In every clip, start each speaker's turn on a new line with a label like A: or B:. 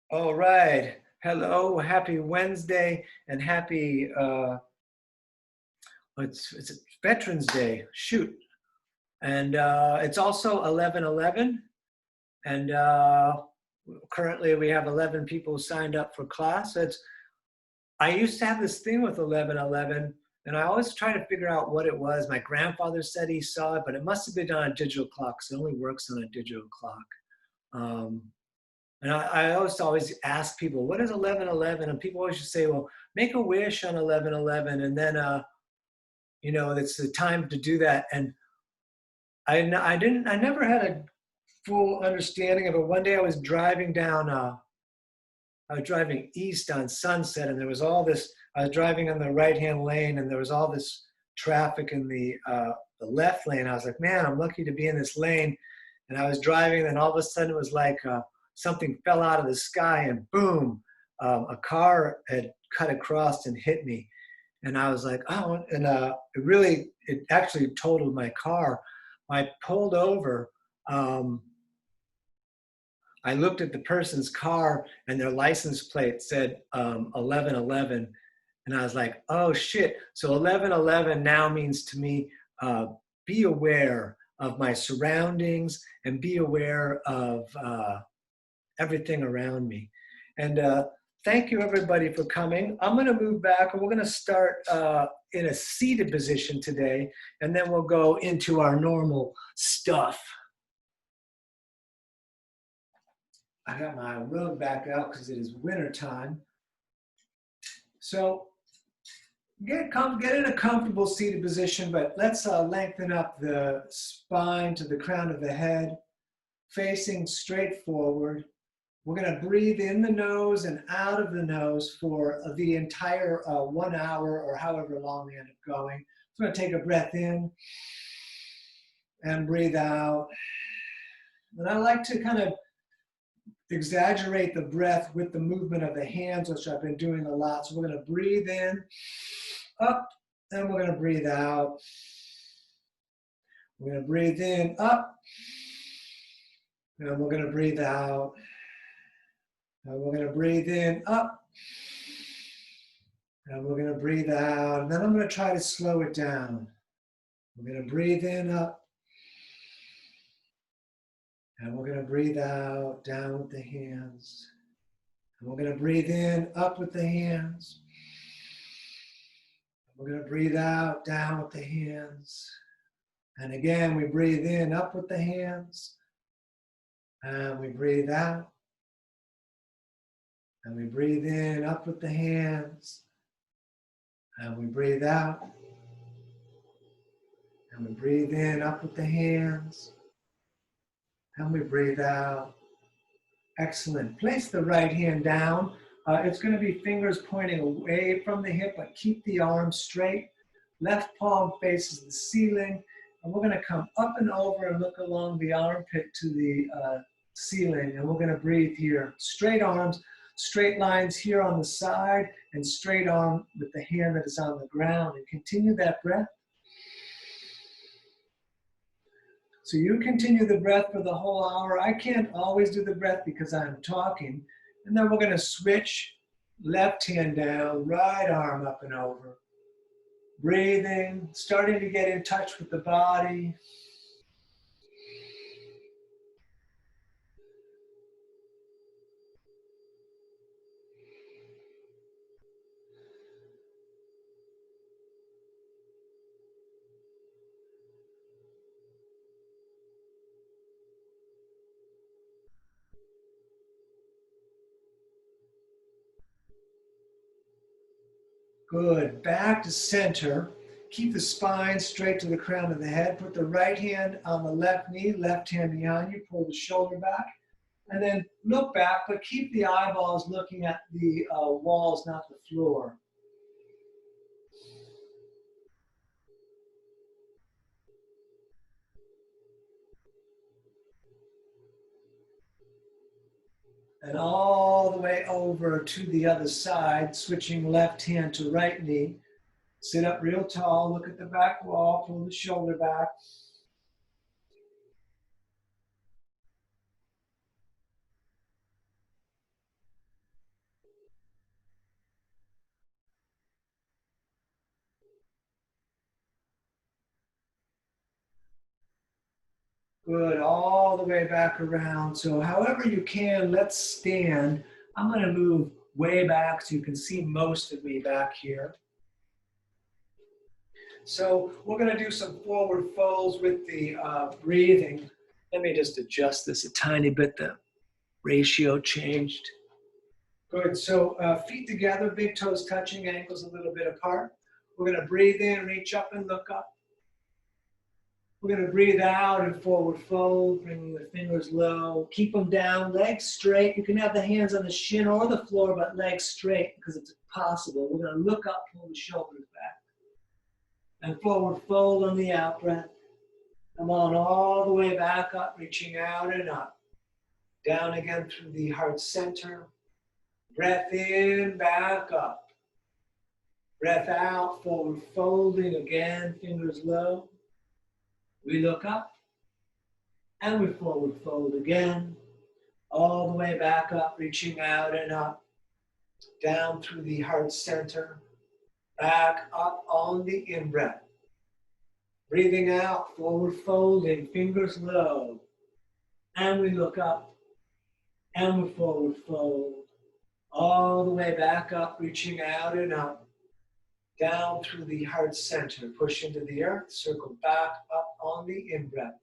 A: All right. Hello, happy Wednesday and happy it's Veterans Day. Shoot. And it's also 11/11 and currently we have 11 people signed up for class. I used to have this thing with 11/11 and I always try to figure out what it was. My grandfather said he saw it, but it must have been on a digital clock. So it only works on a digital clock. Um, And I always ask people, what is 11/11? And people always just say, well, make a wish on 11/11. And then, it's the time to do that. And I never had a full understanding of it. One day I was driving east on Sunset and there was all this, I was driving on the right-hand lane and there was all this traffic in the left lane. I was like, man, I'm lucky to be in this lane. And I was driving and all of a sudden it was like something fell out of the sky and boom, a car had cut across and hit me. And I was like, oh, and it actually totaled my car. I pulled over. Um, I looked at the person's car and their license plate said 11/11. And I was like, oh shit. So 11/11 now means to me, be aware of my surroundings and be aware of everything around me. And thank you everybody for coming. I'm gonna move back and we're gonna start in a seated position today, and then we'll go into our normal stuff. I got my rug back out because it is winter time. So get in a comfortable seated position, but let's lengthen up the spine to the crown of the head, facing straight forward. We're going to breathe in the nose and out of the nose for the entire 1 hour or however long we end up going. So I'm going to take a breath in and breathe out. And I like to kind of exaggerate the breath with the movement of the hands, which I've been doing a lot. So we're going to breathe in, up, and we're going to breathe out. We're going to breathe in, up, and we're going to breathe out. And we're going to breathe in, up, and we're going to breathe out. And then I'm going to try to slow it down. We're going to breathe in, up, and we're going to breathe out, down with the hands. And we're going to breathe in, up with the hands. We're going to breathe out, down with the hands. And again, we breathe in, up with the hands. And we breathe out. And we breathe in, up with the hands. And we breathe out. And we breathe in, up with the hands. And we breathe out. Excellent. Place the right hand down. It's going to be fingers pointing away from the hip, but keep the arms straight. Left palm faces the ceiling. And we're going to come up and over and look along the armpit to the ceiling. And we're going to breathe here. Straight arms, straight lines here on the side, and straight arm with the hand that is on the ground. And continue that breath. So you continue the breath for the whole hour. I can't always do the breath because I'm talking. And then we're going to switch left hand down, right arm up and over. Breathing, starting to get in touch with the body. Good. Back to center. Keep the spine straight to the crown of the head. Put the right hand on the left knee, left hand behind you. Pull the shoulder back. And then look back, but keep the eyeballs looking at the walls, not the floor. And all the way over to the other side, switching left hand to right knee. Sit up real tall, look at the back wall, pull the shoulder back. Good, all the way back around. So however you can, let's stand. I'm going to move way back so you can see most of me back here. So we're going to do some forward folds with the breathing. Let me just adjust this a tiny bit. The ratio changed. Good, so feet together, big toes touching, ankles a little bit apart. We're going to breathe in, reach up and look up. We're going to breathe out and forward fold, bringing the fingers low. Keep them down, legs straight. You can have the hands on the shin or the floor, but legs straight because it's possible. We're going to look up, pull the shoulders back. And forward fold on the out breath. Come on all the way back up, reaching out and up. Down again through the heart center. Breath in, back up. Breath out, forward folding again, fingers low. We look up, and we forward fold again, all the way back up, reaching out and up, down through the heart center, back up on the in-breath. Breathing out, forward folding, fingers low, and we look up, and we forward fold, all the way back up, reaching out and up, down through the heart center, push into the earth, circle back up on the in-breath.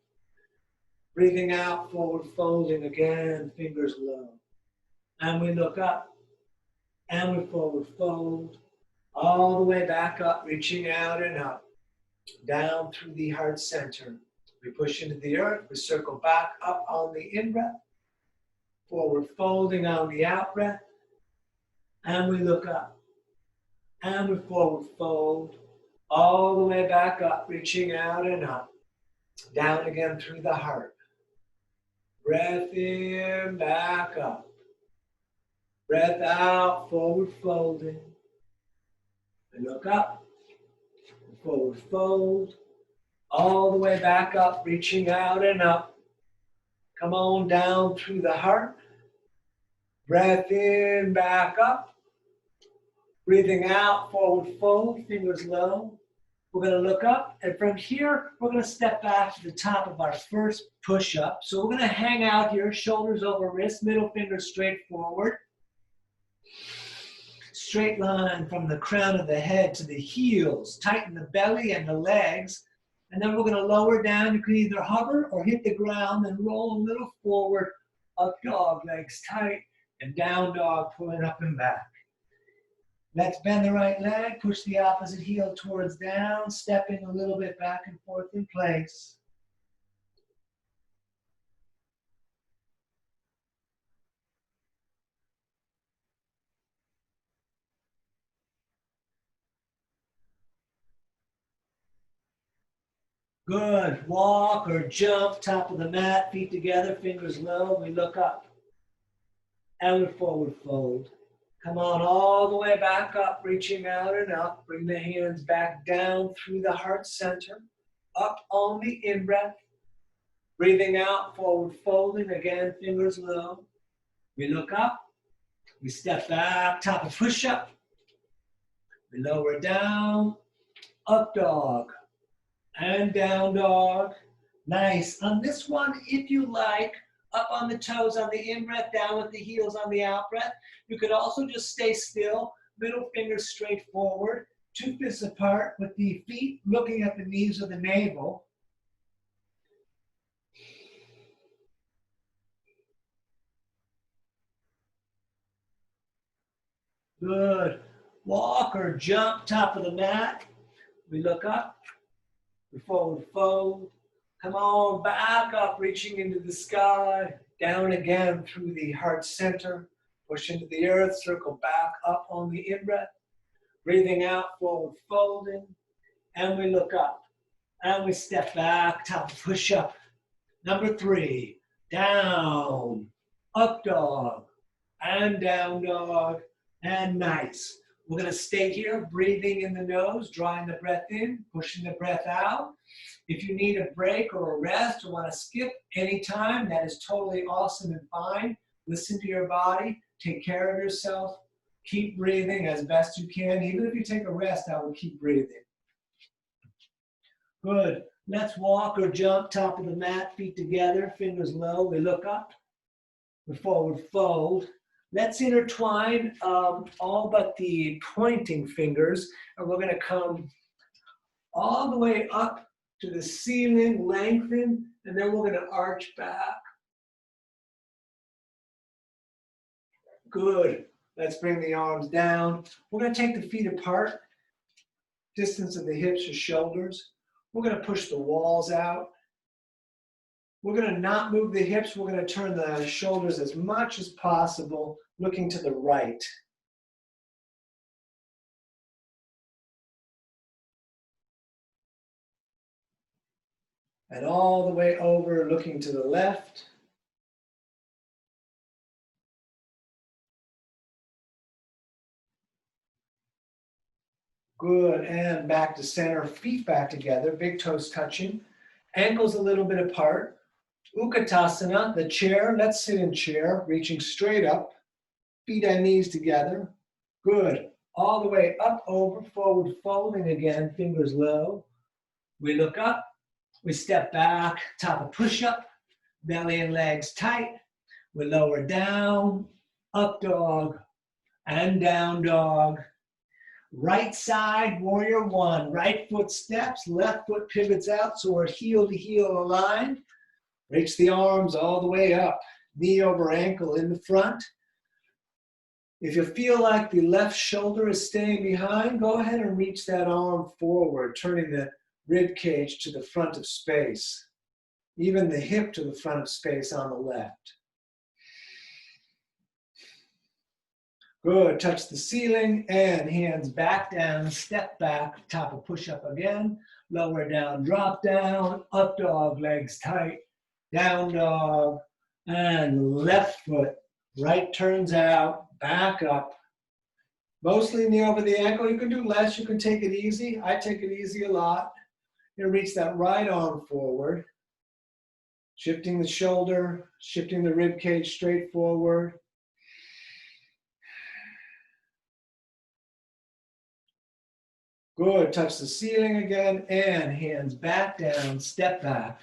A: Breathing out, forward folding again, fingers low. And we look up, and we forward fold, all the way back up, reaching out and up, down through the heart center. We push into the earth, we circle back up on the in-breath, forward folding on the out-breath, and we look up. And we forward fold, all the way back up, reaching out and up, down again through the heart. Breath in, back up. Breath out, forward folding. And look up, forward fold, all the way back up, reaching out and up. Come on down through the heart. Breath in, back up. Breathing out, forward fold, fingers low. We're going to look up, and from here, we're going to step back to the top of our first push-up. So we're going to hang out here, shoulders over wrists, middle finger straight forward. Straight line from the crown of the head to the heels. Tighten the belly and the legs. And then we're going to lower down. You can either hover or hit the ground and roll a little forward. Up dog, legs tight, and down dog, pulling up and back. Let's bend the right leg, push the opposite heel towards down, stepping a little bit back and forth in place. Good. Walk or jump, top of the mat, feet together, fingers low. We look up. And we forward fold. Come on all the way back up, reaching out and up. Bring the hands back down through the heart center. Up on the in-breath. Breathing out, forward folding. Again, fingers low. We look up. We step back, top of push-up. We lower down. Up dog. And down dog. Nice. On this one, if you like, up on the toes on the in-breath, down with the heels on the out-breath. You could also just stay still, middle fingers straight forward, two fists apart with the feet looking at the knees or the navel. Good. Walk or jump, top of the mat. We look up, we forward fold. Come on, back up, reaching into the sky. Down again through the heart center. Push into the earth, circle back up on the in-breath. Breathing out, forward folding. And we look up. And we step back, top push-up. Number 3, down, up dog, and down dog, and nice. We're going to stay here, breathing in the nose, drawing the breath in, pushing the breath out. If you need a break or a rest or want to skip anytime, that is totally awesome and fine. Listen to your body, take care of yourself, keep breathing as best you can. Even if you take a rest, I will keep breathing. Good. Let's walk or jump, top of the mat, feet together, fingers low. We look up, we forward fold. Let's intertwine all but the pointing fingers, and we're gonna come all the way up to the ceiling, lengthen, and then we're gonna arch back. Good. Let's bring the arms down. We're gonna take the feet apart, distance of the hips or shoulders. We're gonna push the walls out. We're gonna not move the hips. We're gonna turn the shoulders as much as possible, looking to the right. And all the way over, looking to the left. Good, and back to center, feet back together, big toes touching, ankles a little bit apart. Utkatasana, the chair, let's sit in chair, reaching straight up, feet and knees together. Good, all the way up, over, forward, folding again, fingers low. We look up, we step back, top of push-up, belly and legs tight. We lower down, up dog, and down dog. Right side, warrior one. Right foot steps, left foot pivots out, so we're heel to heel aligned. Reach the arms all the way up, knee over ankle in the front. If you feel like the left shoulder is staying behind, go ahead and reach that arm forward, turning the rib cage to the front of space. Even the hip to the front of space on the left. Good, touch the ceiling and hands back down, step back, top of push-up again, lower down, drop down, up dog, legs tight, down dog, and left foot, right turns out, back up. Mostly knee over the ankle, you can do less, you can take it easy. I take it easy a lot. You reach that right arm forward, shifting the shoulder, shifting the rib cage straight forward. Good, touch the ceiling again, and hands back down, step back,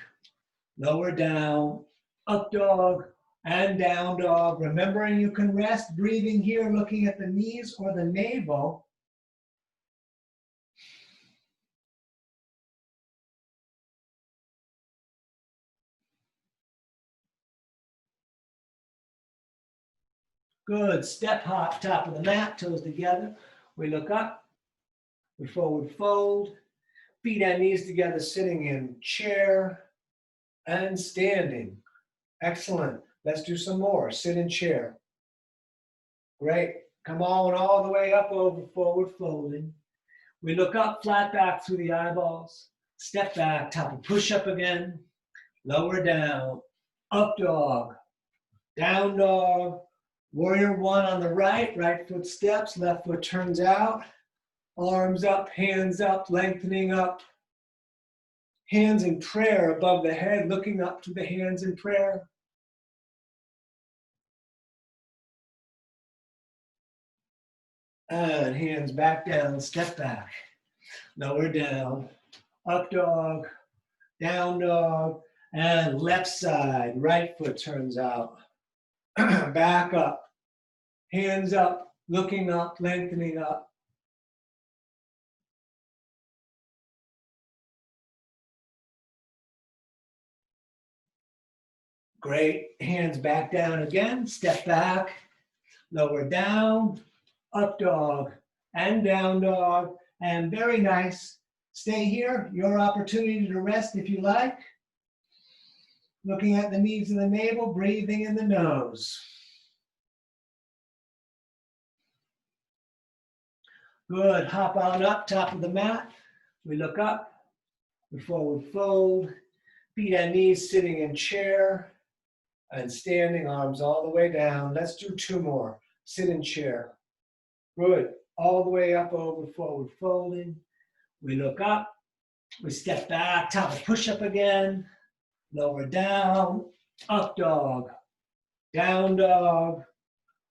A: lower down, up dog, and down dog. Remembering you can rest, breathing here, looking at the knees or the navel. Good, step hop, top of the mat, toes together. We look up. We forward fold, feet and knees together, sitting in chair and standing. Excellent. Let's do some more. Sit in chair. Great. Come on all the way up over, forward folding. We look up, flat back through the eyeballs. Step back, top of push-up again. Lower down, up dog, down dog. Warrior one on the right, right foot steps, left foot turns out. Arms up, hands up, lengthening up. Hands in prayer above the head, looking up to the hands in prayer. And hands back down, step back. Lower down, up dog, down dog, and left side, right foot turns out. Back up, hands up, looking up, lengthening up. Great, hands back down again, step back, lower down, up dog, and down dog, and very nice. Stay here, your opportunity to rest if you like. Looking at the knees and the navel, breathing in the nose. Good, hop on up, top of the mat. We look up, we forward fold, feet and knees sitting in chair and standing, arms all the way down. Let's do two more. Sit in chair. Good, all the way up over, forward folding. We look up, we step back, top of push-up again, lower down, up dog, down dog,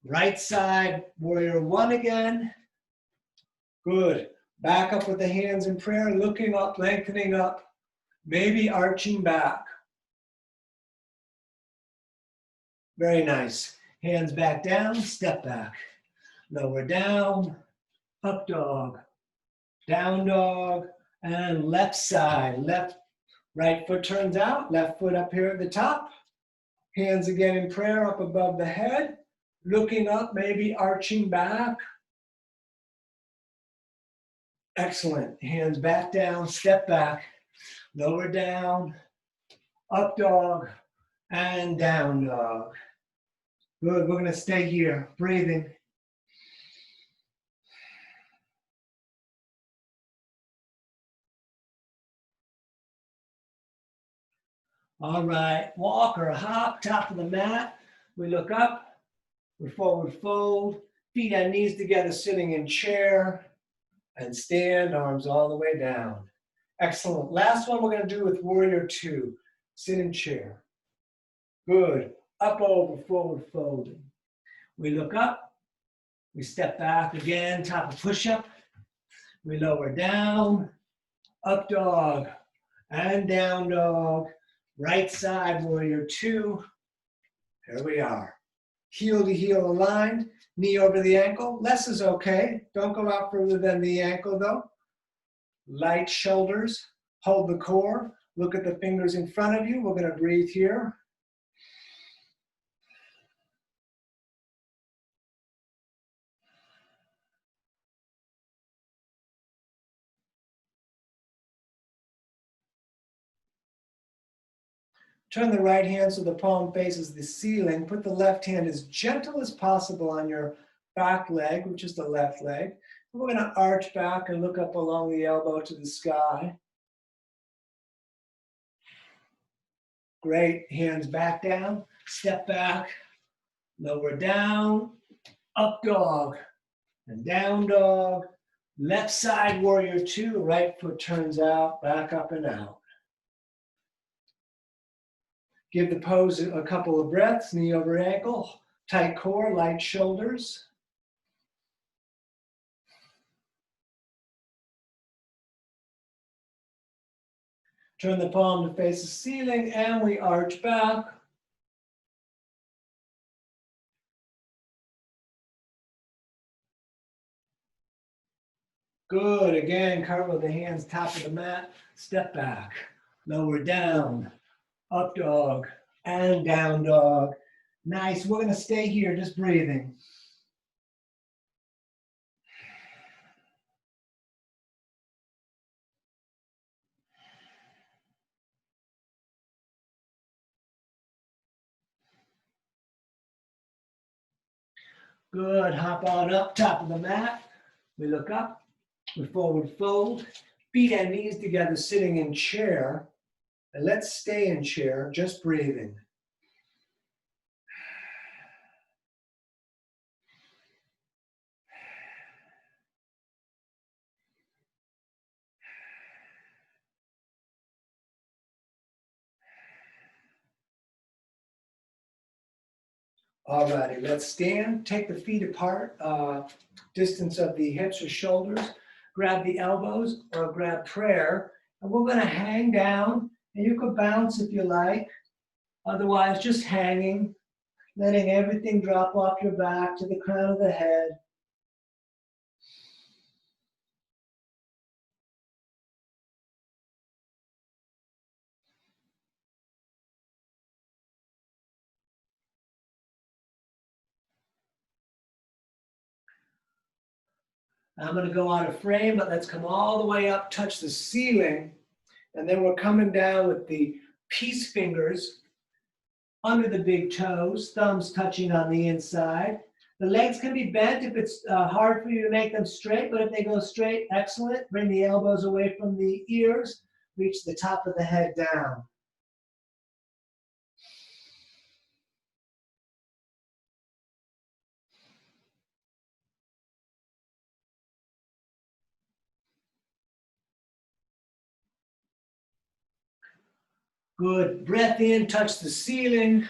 A: right side, warrior one again. Good, back up with the hands in prayer, looking up, lengthening up, Maybe arching back. Very nice. Hands back down, step back. Lower down, up dog, down dog, and left side. Right foot turns out, left foot up here at the top. Hands again in prayer up above the head. Looking up, maybe arching back. Excellent. Hands back down, step back, lower down, up dog, and down dog. Good, we're gonna stay here, breathing. All right, walk or hop, top of the mat. We look up, we forward fold, feet and knees together, sitting in chair, and stand, arms all the way down. Excellent. Last one we're gonna do with warrior two, sit in chair. Good, up, over, forward folding. We look up, we step back again, top of push-up. We lower down, up dog, and down dog. Right side, warrior two. Here we are. Heel to heel aligned, knee over the ankle. Less is okay. Don't go out further than the ankle though. Light shoulders, hold the core. Look at the fingers in front of you. We're gonna breathe here. Turn the right hand so the palm faces the ceiling. Put the left hand as gentle as possible on your back leg, which is the left leg. We're going to arch back and look up along the elbow to the sky. Great. Hands back down. Step back. Lower down. Up dog. And down dog. Left side, warrior two. Right foot turns out. Back up and out. Give the pose a couple of breaths, knee over ankle, tight core, light shoulders. Turn the palm to face the ceiling and we arch back. Good, again, cover the hands, top of the mat, step back, lower down. Up dog and down dog. Nice, we're gonna stay here, just breathing. Good, hop on up, top of the mat. We look up, we forward fold, feet and knees together, sitting in chair. And let's stay in chair, just breathing. All righty, let's stand, take the feet apart, distance of the hips or shoulders, grab the elbows or grab prayer, and we're gonna hang down, and you could bounce if you like. Otherwise, just hanging, letting everything drop off your back to the crown of the head. I'm going to go out of frame, but let's come all the way up, touch the ceiling, and then we're coming down with the peace fingers under the big toes, thumbs touching on the inside. The legs can be bent if it's hard for you to make them straight, but if they go straight, excellent. Bring the elbows away from the ears, reach the top of the head down. Good, breath in, touch the ceiling.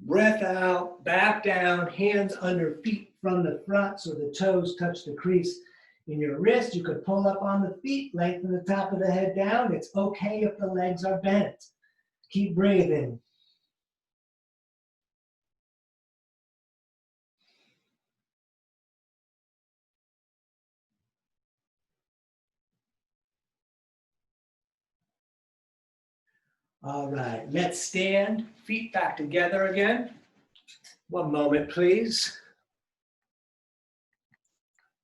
A: Breath out, back down, hands under feet from the front so the toes touch the crease In your wrist, you could pull up on the feet, lengthen the top of the head down. It's okay if the legs are bent. Keep breathing. All right, let's stand, feet back together again. One moment, please.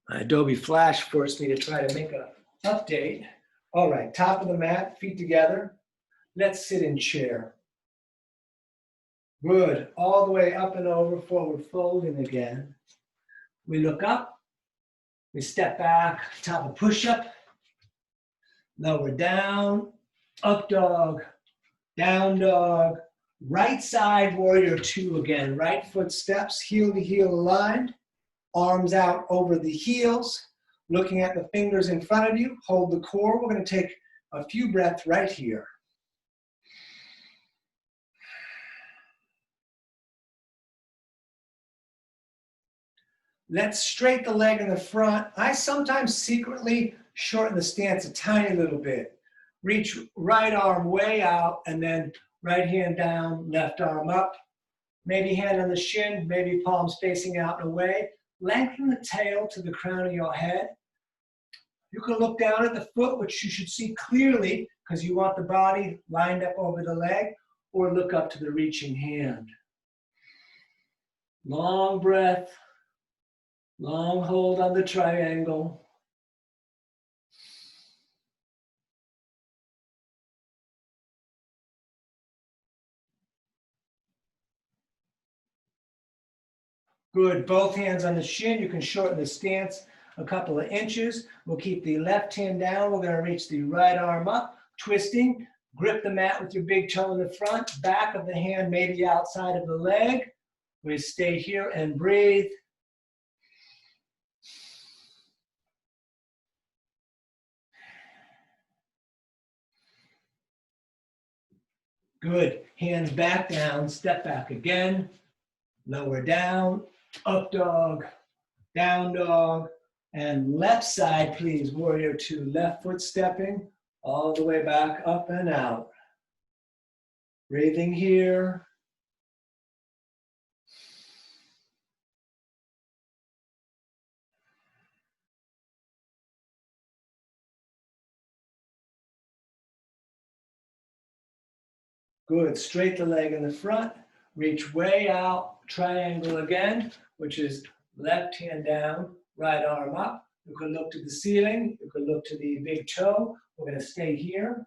A: My Adobe Flash forced me to try to make an update. All right, top of the mat, feet together. Let's sit in chair. Good, all the way up and over, forward folding again. We look up, we step back, top of push-up, lower down, up dog, down dog, right side warrior two again. Right foot steps, heel to heel aligned, arms out over the heels, looking at the fingers in front of you, hold the core. We're going to take a few breaths right here. Let's straight the leg in the front. I sometimes secretly shorten the stance a tiny little bit. Reach right arm way out and then right hand down, left arm up. Maybe hand on the shin, maybe palms facing out and away. Lengthen the tail to the crown of your head. You can look down at the foot, which you should see clearly because you want the body lined up over the leg, or look up to the reaching hand. Long breath. Long hold on the triangle. Good, both hands on the shin. You can shorten the stance a couple of inches. We'll keep the left hand down. We're gonna reach the right arm up, twisting. Grip the mat with your big toe in the front, back of the hand maybe outside of the leg. We stay here and breathe. Good, hands back down, step back again, lower down, up dog, down dog, and left side, please, warrior two, left foot stepping, all the way back up and out. Breathing here. Good, straight the leg in the front, reach way out, triangle again, which is left hand down, right arm up. You can look to the ceiling, you can look to the big toe. We're gonna stay here.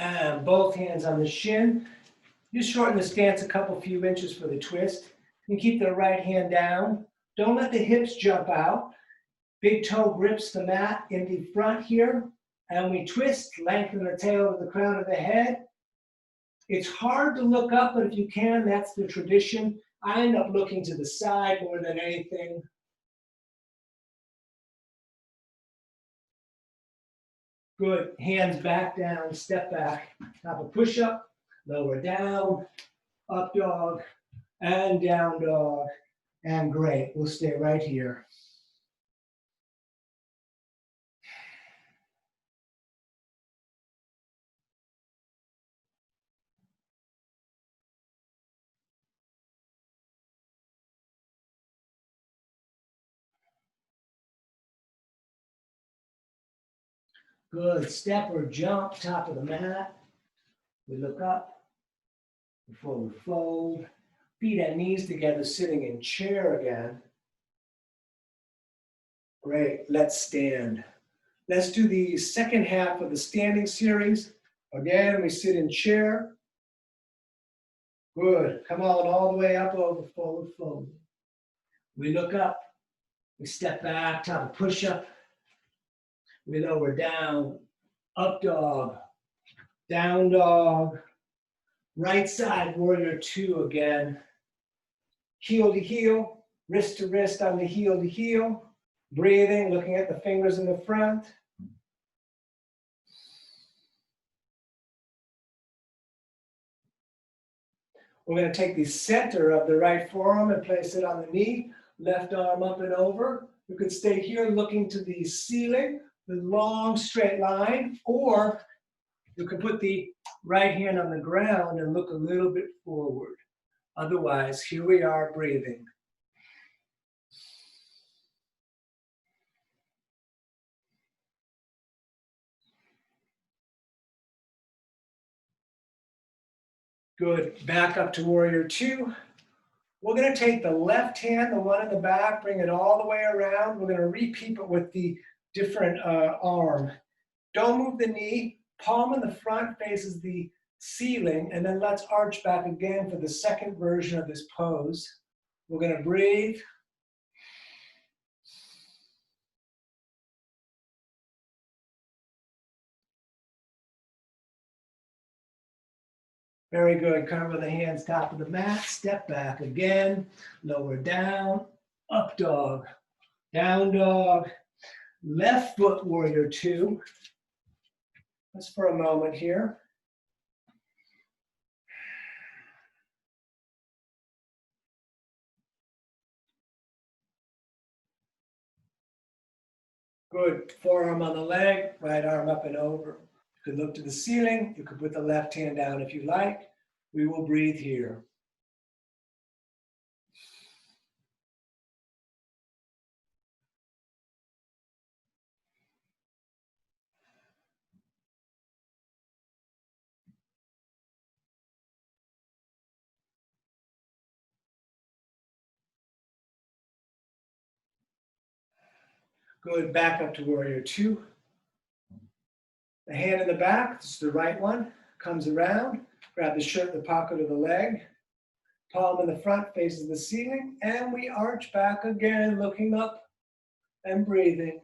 A: And both hands on the shin. Just shorten the stance a couple few inches for the twist. You keep the right hand down. Don't let the hips jump out. Big toe grips the mat in the front here. And we twist, lengthen the tail to the crown of the head. It's hard to look up, but if you can, that's the tradition. I end up looking to the side more than anything. Good, hands back down, step back, top of push-up, lower down, up dog, and down dog, and great. We'll stay right here. Good, step or jump, top of the mat. We look up, before we fold. Feet and knees together, sitting in chair again. Great, let's stand. Let's do the second half of the standing series. Again, we sit in chair. Good, come on all the way up over forward fold. We look up, we step back, top of push-up. We lower down, up dog, down dog, right side warrior two again. Heel to heel, wrist to wrist on the heel to heel. Breathing, looking at the fingers in the front. We're going to take the center of the right forearm and place it on the knee, left arm up and over. You could stay here looking to the ceiling, the long straight line, or you can put the right hand on the ground and look a little bit forward. Otherwise, here we are breathing. Good. Back up to warrior two. We're going to take the left hand, the one in the back, bring it all the way around. We're going to repeat it with the different arm. Don't move the knee. Palm in the front faces the ceiling, and then let's arch back again for the second version of this pose. We're going to breathe. Very good. Cover the hands top of the mat. Step back again. Lower down. Up dog. Down dog. Left foot warrior two. Just for a moment here. Good. Forearm on the leg, right arm up and over. You could look to the ceiling. You could put the left hand down if you like. We will breathe here. Good. Back up to warrior two. The hand in the back, this is the right one, comes around. Grab the shirt in the pocket of the leg. Palm in the front faces the ceiling, and we arch back again, looking up and breathing.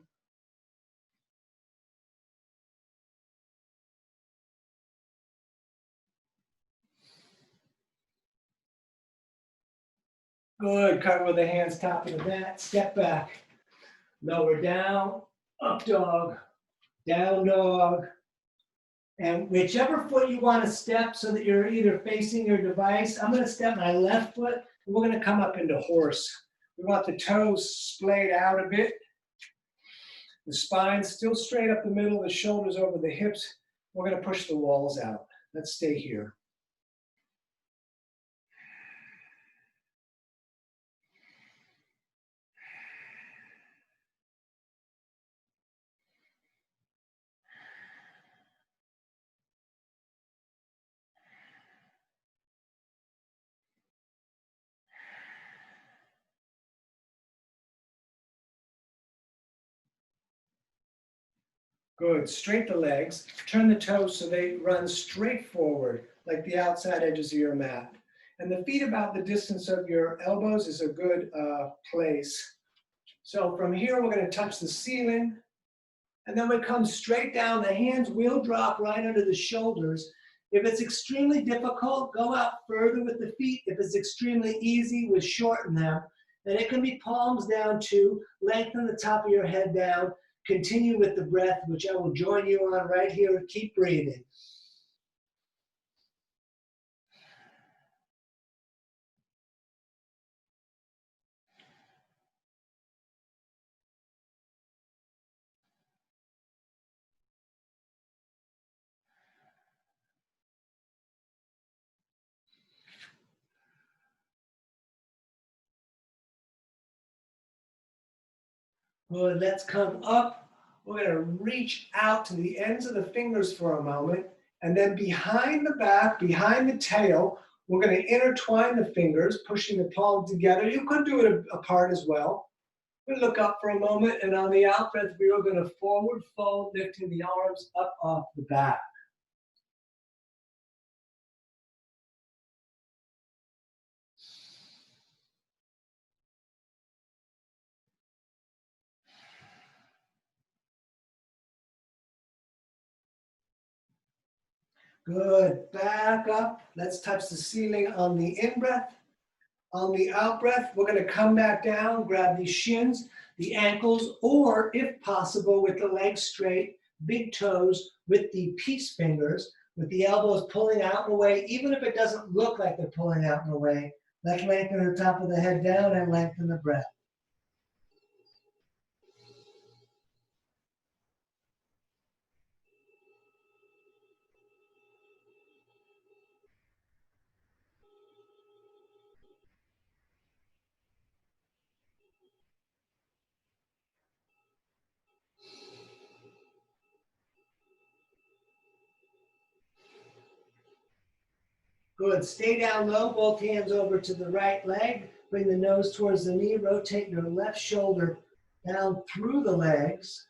A: Good. Cover with the hands top of the mat. Step back. Lower down. Up dog. Down dog. And whichever foot you want to step so that you're either facing your device. I'm going to step my left foot, and we're going to come up into horse. We want the toes splayed out a bit. The spine still straight up the middle, the shoulders over the hips. We're going to push the walls out. Let's stay here. Good. Straight the legs. Turn the toes so they run straight forward, like the outside edges of your mat. And the feet about the distance of your elbows is a good place. So from here, we're going to touch the ceiling. And then we come straight down. The hands will drop right under the shoulders. If it's extremely difficult, go out further with the feet. If it's extremely easy, we shorten them. And it can be palms down too. Lengthen the top of your head down. Continue with the breath, which I will join you on right here. Keep breathing. Good. Let's come up. We're going to reach out to the ends of the fingers for a moment. And then behind the back, behind the tail, we're going to intertwine the fingers, pushing the palm together. You could do it apart as well. We'll look up for a moment, and on the out breath, we are going to forward fold, lifting the arms up off the back. Good. Back up. Let's touch the ceiling on the in-breath. On the out breath, we're going to come back down, grab the shins, the ankles, or if possible, with the legs straight, big toes with the peace fingers, with the elbows pulling out and away, even if it doesn't look like they're pulling out and away. Let's lengthen the top of the head down and lengthen the breath. Good. Stay down low, both hands over to the right leg. Bring the nose towards the knee. Rotate your left shoulder down through the legs.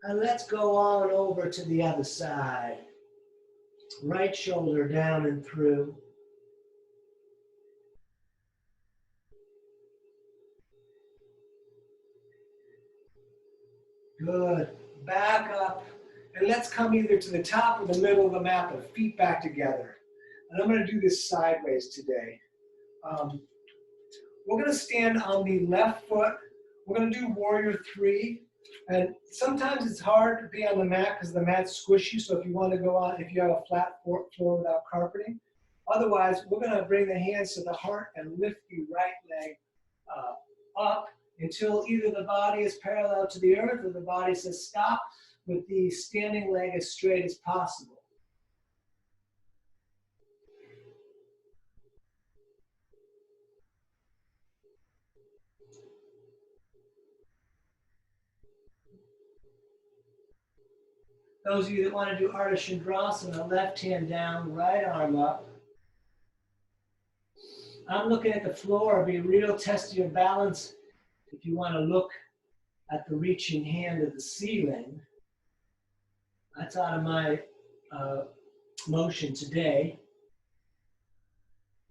A: And let's go on over to the other side. Right shoulder down and through. Good. Back up. And let's come either to the top or the middle of the mat, but feet back together. And I'm going to do this sideways today. We're going to stand on the left foot. We're going to do warrior three. And sometimes it's hard to be on the mat because the mat's squishy. So if you want to go on, if you have a flat floor without carpeting. Otherwise, we're going to bring the hands to the heart and lift the right leg up until either the body is parallel to the earth or the body says stop, with the standing leg as straight as possible. Those of you that want to do Ardha Chandrasana, left hand down, right arm up. I'm looking at the floor. Be a real test of your balance if you want to look at the reaching hand of the ceiling. That's out of my motion today.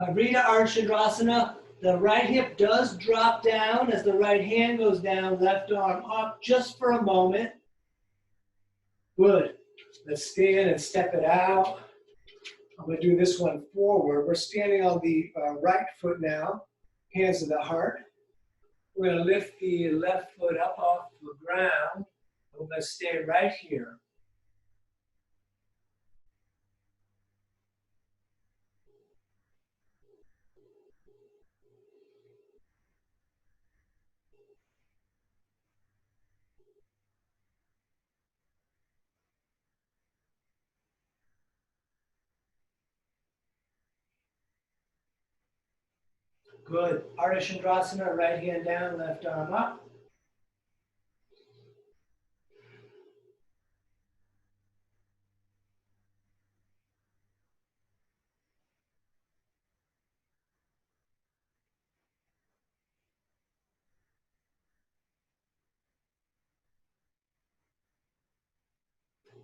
A: Parita Ardha Chandrasana. The right hip does drop down as the right hand goes down, left arm up just for a moment. Good. Let's stand and step it out. I'm going to do this one forward. We're standing on the right foot now, hands to the heart. We're going to lift the left foot up off the ground. We're going to stay right here. Good. Ardha Chandrasana, right hand down, left arm up.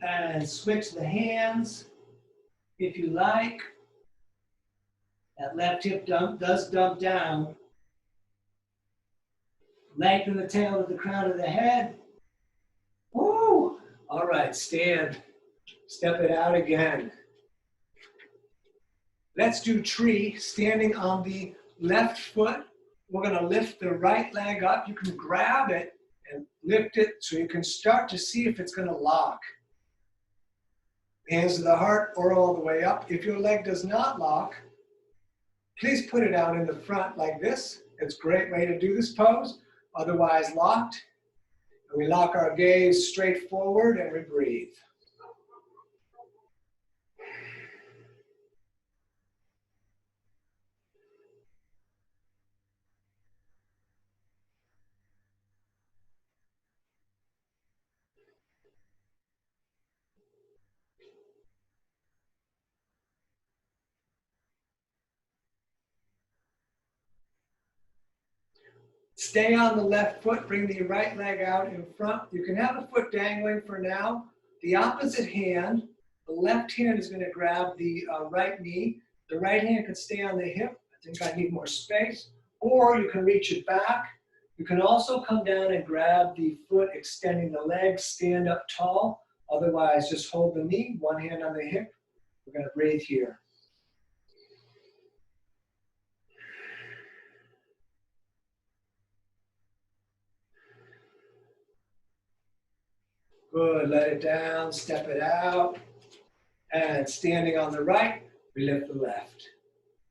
A: And switch the hands if you like. That left hip does dump down. Lengthen the tail of the crown of the head. Woo! All right, stand. Step it out again. Let's do tree, standing on the left foot. We're going to lift the right leg up. You can grab it and lift it so you can start to see if it's going to lock. Hands to the heart or all the way up. If your leg does not lock, please put it out in the front like this. It's a great way to do this pose. Otherwise locked. And we lock our gaze straight forward and we breathe. Stay on the left foot, bring the right leg out in front. You can have the foot dangling for now. The opposite hand, the left hand is going to grab the right knee. The right hand can stay on the hip. I think I need more space. Or you can reach it back. You can also come down and grab the foot, extending the leg, stand up tall. Otherwise, just hold the knee, one hand on the hip. We're going to breathe here. Good, let it down, step it out. And standing on the right, we lift the left.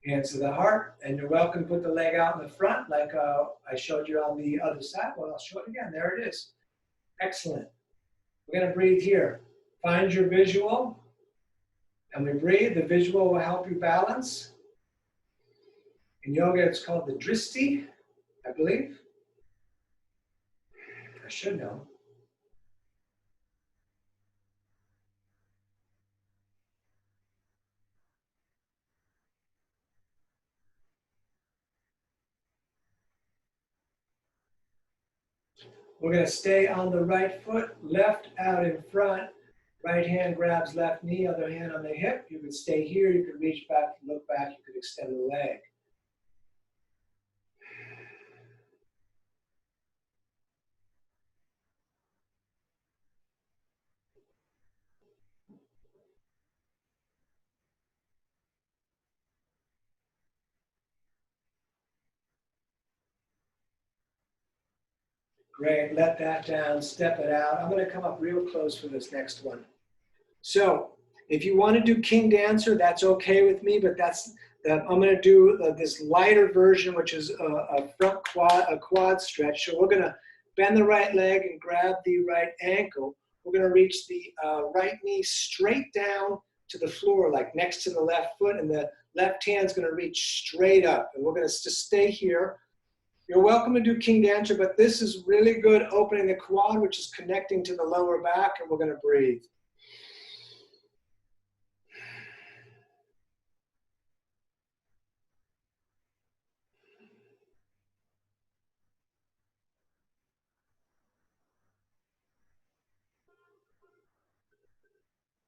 A: Hands to the heart, and you're welcome to put the leg out in the front like I showed you on the other side. Well, I'll show it again. There it is. Excellent. We're going to breathe here. Find your visual, and we breathe. The visual will help you balance. In yoga, it's called the drishti, I believe. I should know. We're going to stay on the right foot, left out in front. Right hand grabs left knee, other hand on the hip. You could stay here. You could reach back, look back. You could extend the leg. Great, let that down, step it out. I'm gonna come up real close for this next one. So if you wanna do King Dancer, that's okay with me, but I'm gonna do this lighter version, which is a front quad stretch. So we're gonna bend the right leg and grab the right ankle. We're gonna reach the right knee straight down to the floor, like next to the left foot, and the left hand's gonna reach straight up. And we're gonna just stay here. You're welcome to do King Dancer, but this is really good opening the quad, which is connecting to the lower back, and we're going to breathe.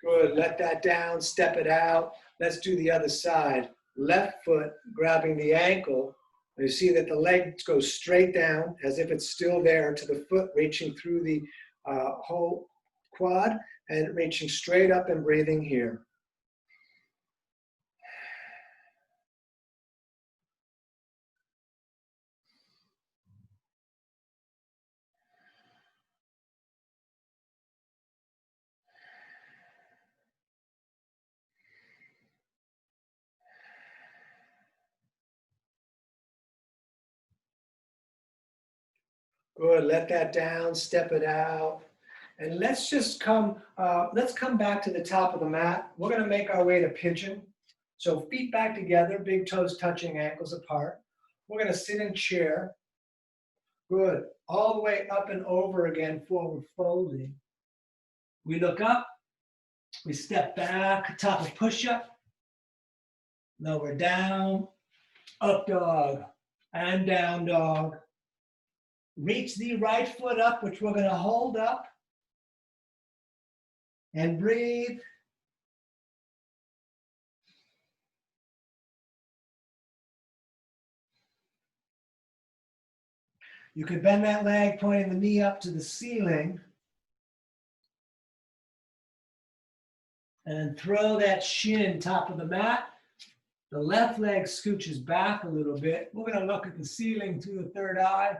A: Good, let that down, step it out. Let's do the other side. Left foot grabbing the ankle. You see that the leg goes straight down as if it's still there to the foot, reaching through the whole quad and reaching straight up and breathing here. Good, let that down, step it out. And let's just come back to the top of the mat. We're gonna make our way to pigeon. So feet back together, big toes touching, ankles apart. We're gonna sit in chair. Good, all the way up and over again, forward folding. We look up, we step back, top of push-up, lower down, up dog, and down dog. Reach the right foot up, which we're gonna hold up, and breathe. You could bend that leg, pointing the knee up to the ceiling. And throw that shin top of the mat. The left leg scooches back a little bit. We're going to look at the ceiling through the third eye.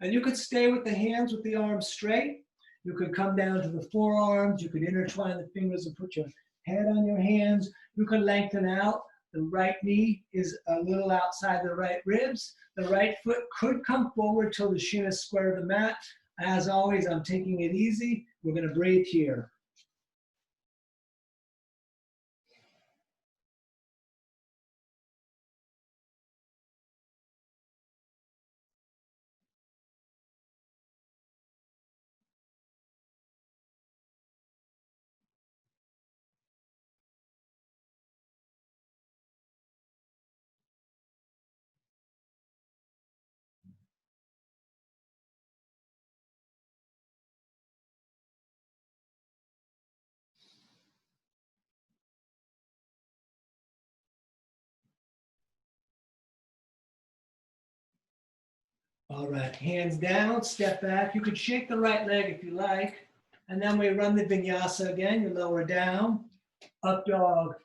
A: And you could stay with the hands with the arms straight. You could come down to the forearms. You could intertwine the fingers and put your head on your hands. You could lengthen out. The right knee is a little outside the right ribs. The right foot could come forward till the shin is square to the mat. As always, I'm taking it easy. We're going to breathe here. All right, hands down, step back. You could shake the right leg if you like. And then we run the vinyasa again. You lower down, up dog,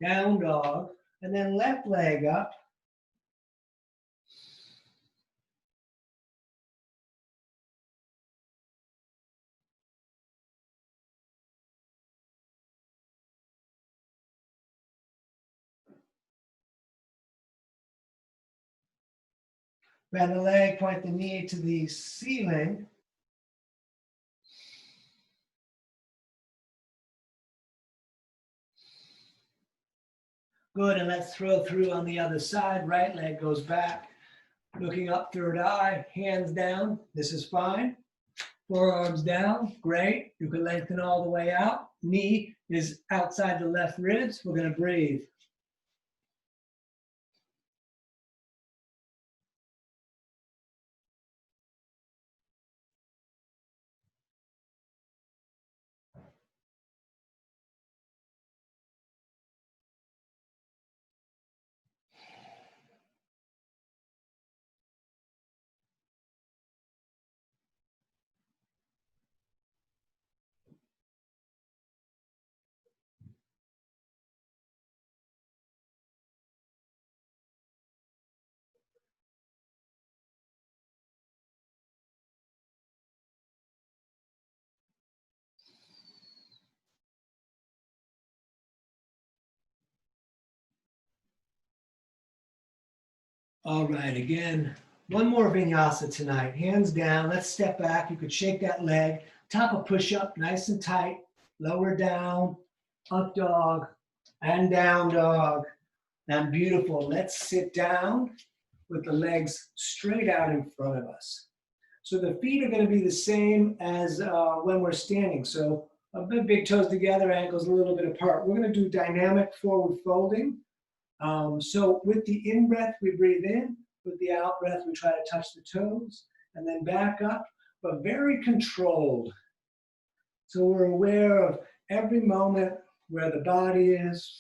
A: down dog, and then left leg up. Bend the leg, point the knee to the ceiling. Good, and let's throw through on the other side. Right leg goes back, looking up, third eye, hands down. This is fine. Forearms down, great. You can lengthen all the way out. Knee is outside the left ribs. We're gonna breathe. All right, again, one more vinyasa tonight. Hands down, let's step back. You could shake that leg, top a push-up, nice and tight, lower down, up dog, and down dog, and beautiful. Let's sit down with the legs straight out in front of us. So the feet are gonna be the same as when we're standing. So big toes together, ankles a little bit apart. We're gonna do dynamic forward folding. So with the in-breath, we breathe in. With the out-breath, we try to touch the toes and then back up, but very controlled. So we're aware of every moment where the body is.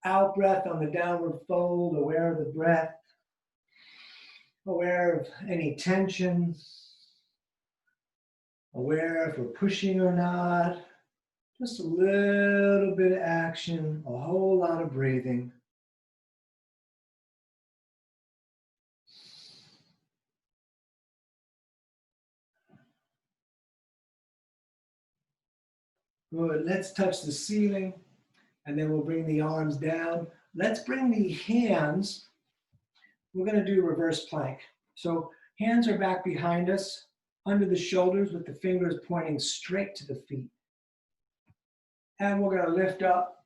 A: Out-breath on the downward fold, aware of the breath, aware of any tension, aware if we're pushing or not. Just a little bit of action, a whole lot of breathing. Good, let's touch the ceiling and then we'll bring the arms down. Let's bring the hands, we're gonna do reverse plank. So hands are back behind us, under the shoulders with the fingers pointing straight to the feet. And we're gonna lift up.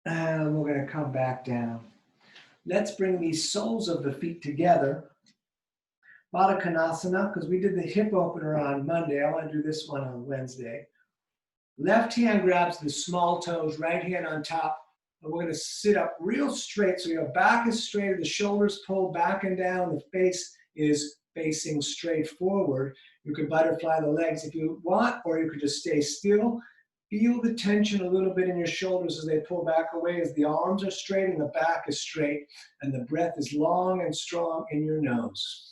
A: And we're gonna come back down. Let's bring the soles of the feet together. Baddha Konasana, because we did the hip opener on Monday. I want to do this one on Wednesday. Left hand grabs the small toes, right hand on top. And we're going to sit up real straight. So your back is straight, the shoulders pull back and down, the face is facing straight forward. You could butterfly the legs if you want, or you could just stay still. Feel the tension a little bit in your shoulders as they pull back away, as the arms are straight and the back is straight, and the breath is long and strong in your nose.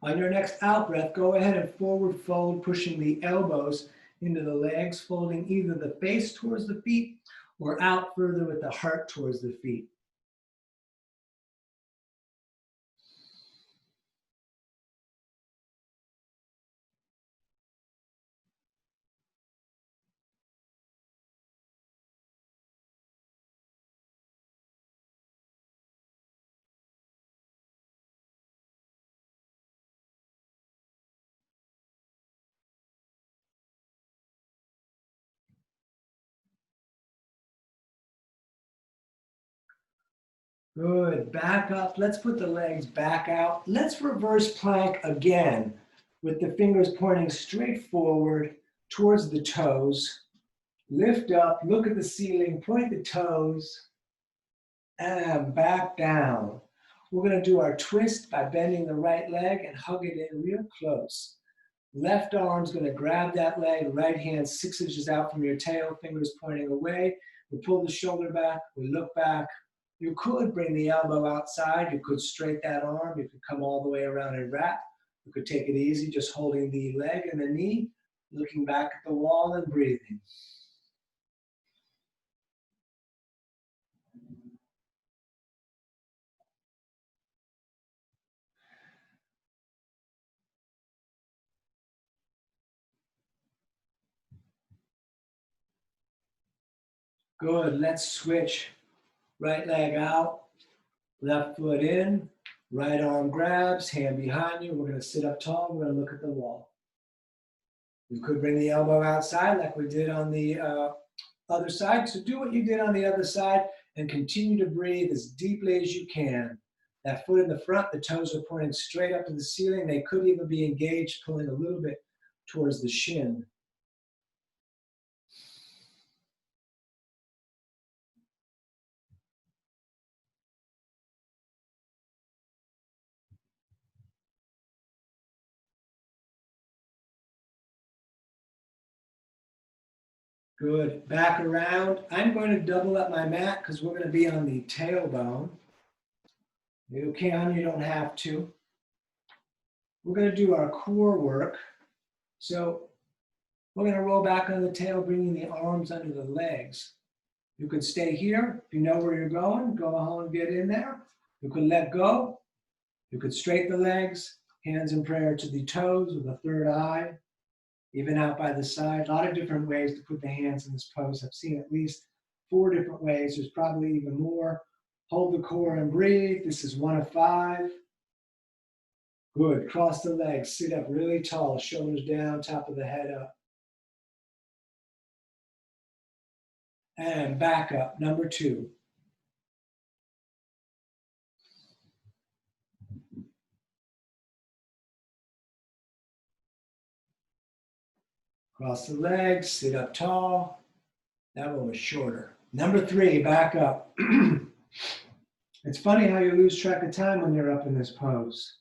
A: On your next out breath, go ahead and forward fold, pushing the elbows into the legs, folding either the face towards the feet or out further with the heart towards the feet. Good, back up. Let's put the legs back out. Let's reverse plank again with the fingers pointing straight forward towards the toes. Lift up, look at the ceiling, point the toes, and back down. We're gonna do our twist by bending the right leg and hug it in real close. Left arm's gonna grab that leg, right hand 6 inches out from your tail, fingers pointing away. We pull the shoulder back, we look back. You could bring the elbow outside, you could straight that arm, you could come all the way around and wrap. You could take it easy, just holding the leg and the knee, looking back at the wall and breathing. Good. Let's switch. Right leg out, left foot in, right arm grabs, hand behind you. We're going to sit up tall. We're going to look at the wall. You could bring the elbow outside like we did on the other side. So do what you did on the other side and continue to breathe as deeply as you can. That foot in the front, the toes are pointing straight up to the ceiling. They could even be engaged, pulling a little bit towards the shin. Good. Back around. I'm going to double up my mat because we're going to be on the tailbone. You can, you don't have to. We're going to do our core work. So we're going to roll back on the tail, bringing the arms under the legs. You could stay here. If you know where you're going, go on and get in there. You could let go. You could straighten the legs, hands in prayer to the toes with a third eye, even out by the side. A lot of different ways to put the hands in this pose. I've seen at least 4 different ways. There's probably even more. Hold the core and breathe. This is 1 of 5. Good. Cross the legs. Sit up really tall. Shoulders down, top of the head up. And back up. Number 2. Cross the legs. Sit up tall. That one was shorter. Number 3. Back up. It's funny how you lose track of time when you're up in this pose.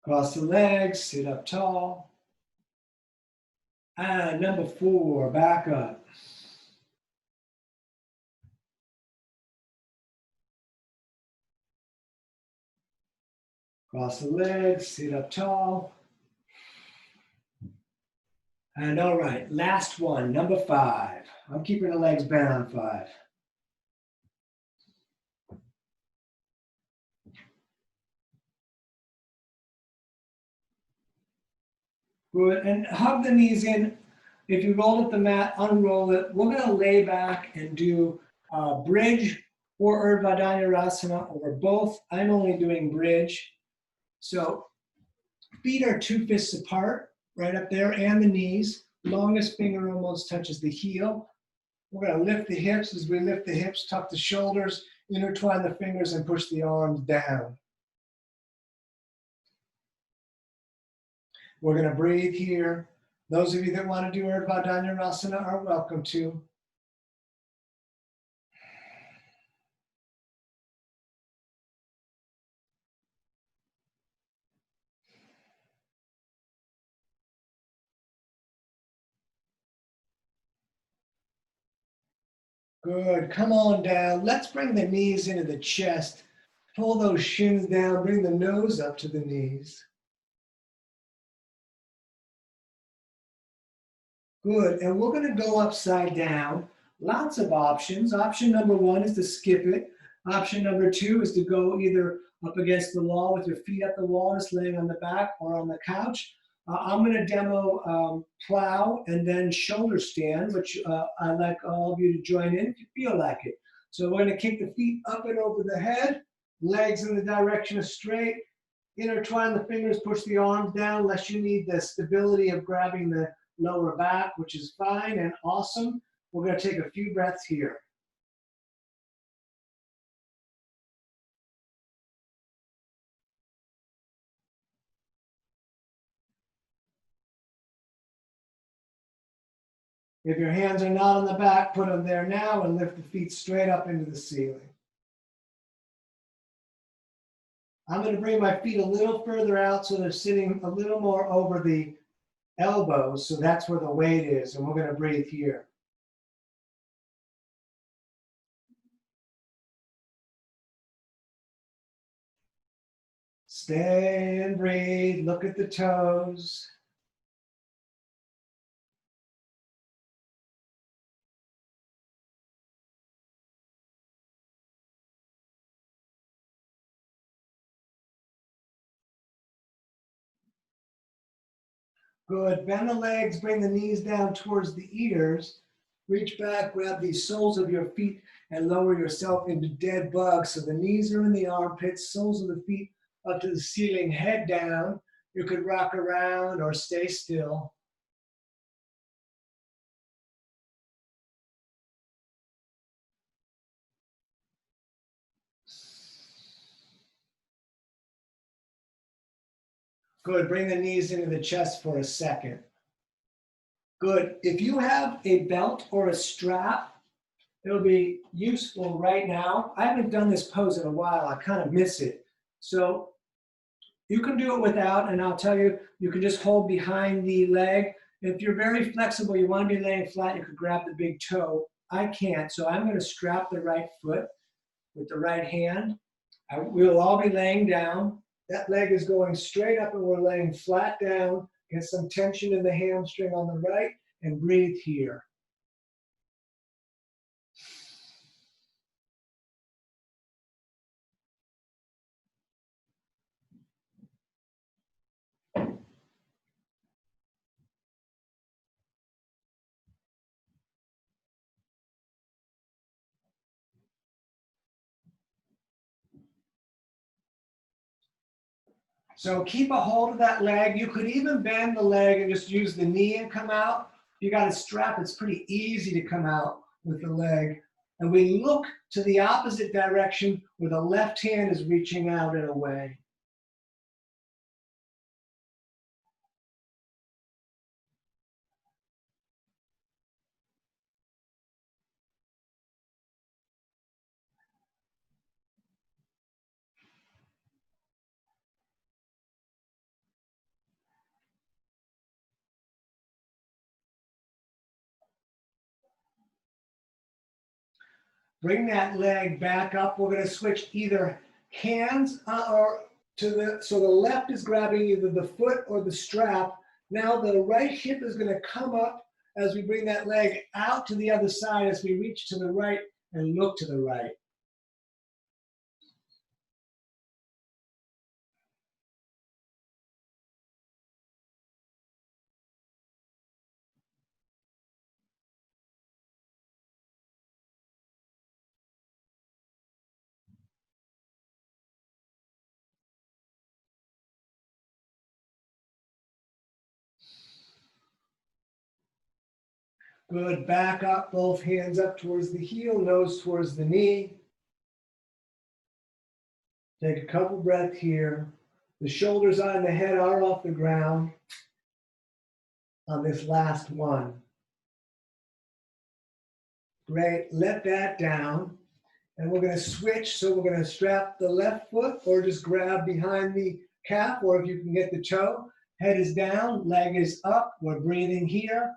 A: Cross the legs, sit up tall. And number 4, back up. Cross the legs, sit up tall. And all right, last one, number 5. I'm keeping the legs bent on 5. Good, and hug the knees in. If you rolled up the mat, unroll it. We're gonna lay back and do bridge or Urdhva Dhanurasana or both. I'm only doing bridge. So feet are 2 fists apart, right up there, and the knees. Longest finger almost touches the heel. We're gonna lift the hips. As we lift the hips, tuck the shoulders, intertwine the fingers, and push the arms down. We're gonna breathe here. Those of you that want to do Urdhva Dhanurasana are welcome to. Good, come on down. Let's bring the knees into the chest. Pull those shins down, bring the nose up to the knees. Good, and we're gonna go upside down. Lots of options. Option number 1 is to skip it. Option number 2 is to go either up against the wall with your feet up the wall, just laying on the back or on the couch. I'm gonna demo plow and then shoulder stand, which I'd like all of you to join in if you feel like it. So we're gonna kick the feet up and over the head, legs in the direction of straight, intertwine the fingers, push the arms down unless you need the stability of grabbing the lower back, which is fine and awesome. We're going to take a few breaths here. If your hands are not on the back, put them there now and lift the feet straight up into the ceiling. I'm going to bring my feet a little further out so they're sitting a little more over the elbows, so that's where the weight is, and we're going to breathe here. Stay and breathe, look at the toes. Good. Bend the legs, bring the knees down towards the ears. Reach back, grab the soles of your feet, and lower yourself into dead bug. So the knees are in the armpits, soles of the feet up to the ceiling, head down. You could rock around or stay still. Good. Bring the knees into the chest for a second. Good. If you have a belt or a strap, it'll be useful right now. I haven't done this pose in a while. I kind of miss it. So you can do it without, and I'll tell you, you can just hold behind the leg. If you're very flexible, you want to be laying flat, you could grab the big toe. I can't, so I'm going to strap the right foot with the right hand. We'll all be laying down. That leg is going straight up and we're laying flat down. Get some tension in the hamstring on the right and breathe here. So keep a hold of that leg. You could even bend the leg and just use the knee and come out. If you got a strap, it's pretty easy to come out with the leg. And we look to the opposite direction where the left hand is reaching out and away. Bring that leg back up. We're going to switch either hands or to the, so the left is grabbing either the foot or the strap. Now the right hip is going to come up as we bring that leg out to the other side as we reach to the right and look to the right. Good. Back up, both hands up towards the heel, nose towards the knee. Take a couple breaths here. The shoulders on the head are off the ground on this last one. Great. Let that down. And we're going to switch. So we're going to strap the left foot or just grab behind the calf, or if you can get the toe. Head is down, leg is up. We're breathing here.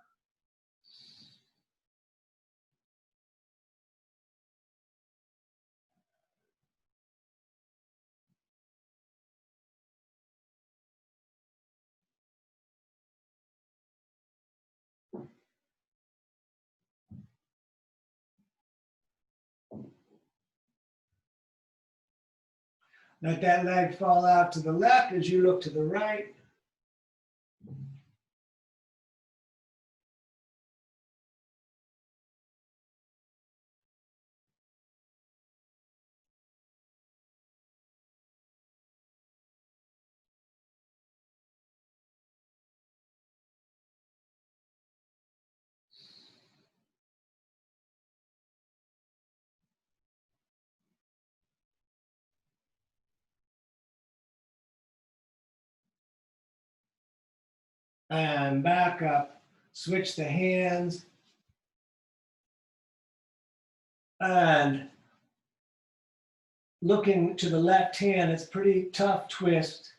A: Let that leg fall out to the left as you look to the right. And back up. Switch the hands. And looking to the left hand, it's pretty tough twist.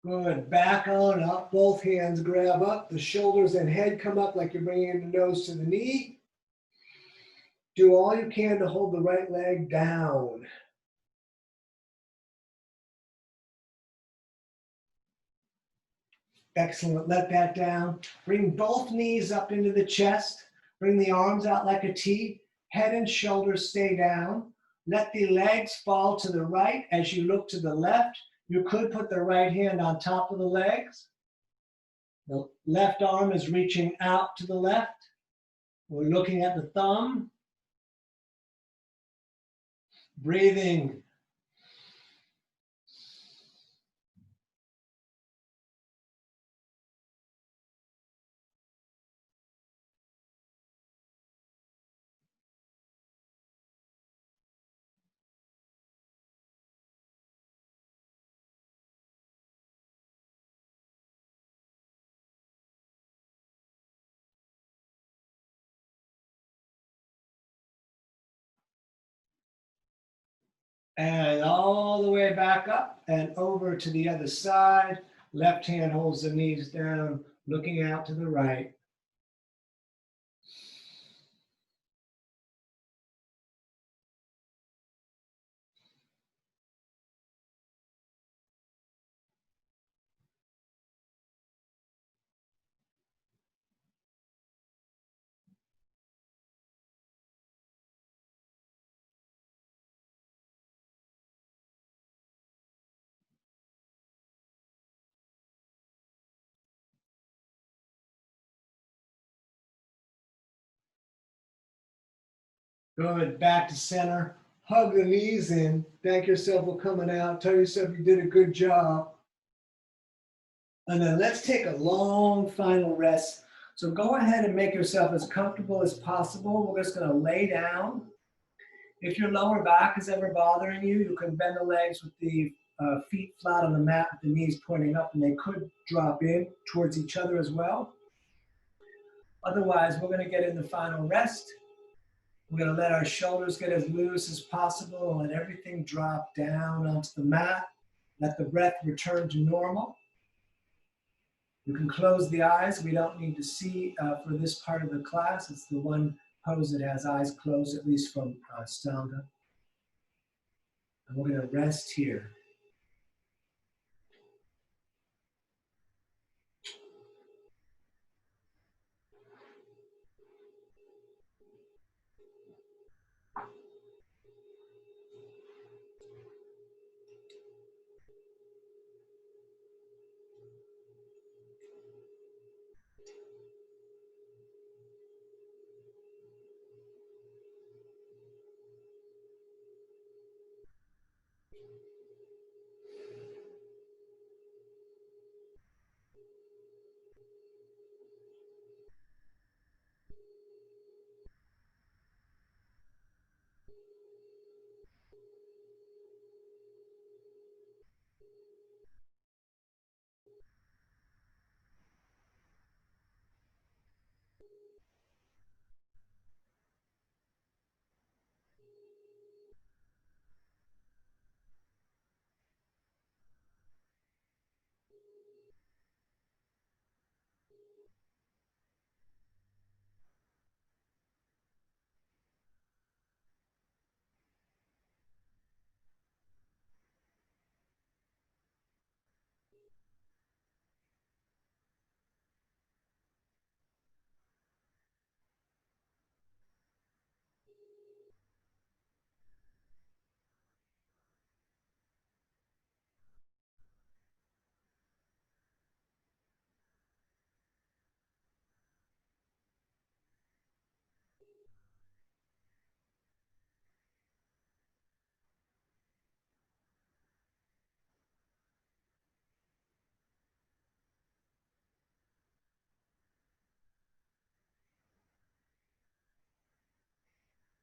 A: Good. Back on up. Both hands grab up. The shoulders and head come up like you're bringing the nose to the knee. Do all you can to hold the right leg down. Excellent. Let that down. Bring both knees up into the chest. Bring the arms out like a T. Head and shoulders stay down. Let the legs fall to the right as you look to the left. You could put the right hand on top of the legs. The left arm is reaching out to the left. We're looking at the thumb. Breathing. And all the way back up and over to the other side. Left hand holds the knees down, looking out to the right. Good. Back to center. Hug the knees in. Thank yourself for coming out. Tell yourself you did a good job. And then let's take a long final rest. So go ahead and make yourself as comfortable as possible. We're just going to lay down. If your lower back is ever bothering you, you can bend the legs with the feet flat on the mat with the knees pointing up, and they could drop in towards each other as well. Otherwise, we're going to get in the final rest. We're going to let our shoulders get as loose as possible and let everything drop down onto the mat. Let the breath return to normal. You can close the eyes. We don't need to see for this part of the class. It's the one pose that has eyes closed, at least from Stanga. And we're going to rest here.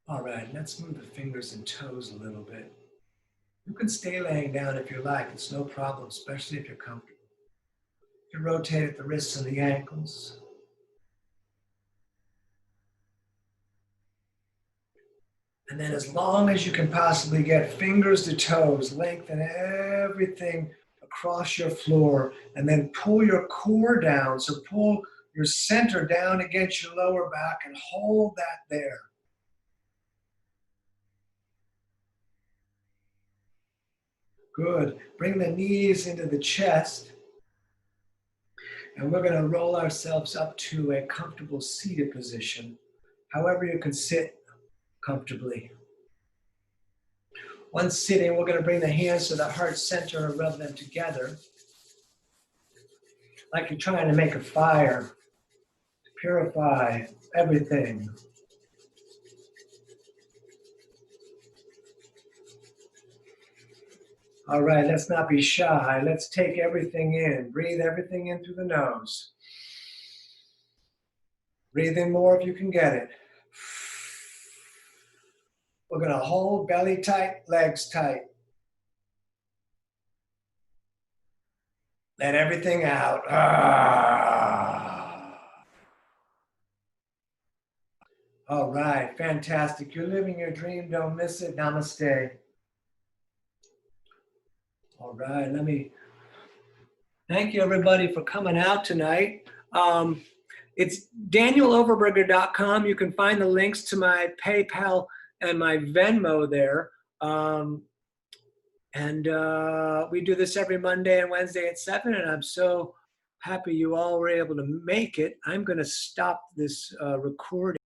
A: All right, let's move the fingers and toes a little bit. You can stay laying down if you like. It's no problem, especially if you're comfortable. You can rotate at the wrists and the ankles. And then as long as you can possibly get fingers to toes, lengthen everything across your floor, and then pull your core down. So pull your center down against your lower back and hold that there. Good. Bring the knees into the chest. And we're going to roll ourselves up to a comfortable seated position, however you can sit comfortably. Once sitting, we're going to bring the hands to the heart center and rub them together, like you're trying to make a fire, to purify everything. All right, let's not be shy. Let's take everything in. Breathe everything in through the nose. Breathe in more if you can get it. We're going to hold belly tight, legs tight. Let everything out. All right, fantastic. You're living your dream. Don't miss it. Namaste. All right, thank you everybody for coming out tonight. It's danieloverberger.com. You can find the links to my PayPal and my Venmo there. We do this every Monday and Wednesday at 7, and I'm so happy you all were able to make it. I'm going to stop this recording.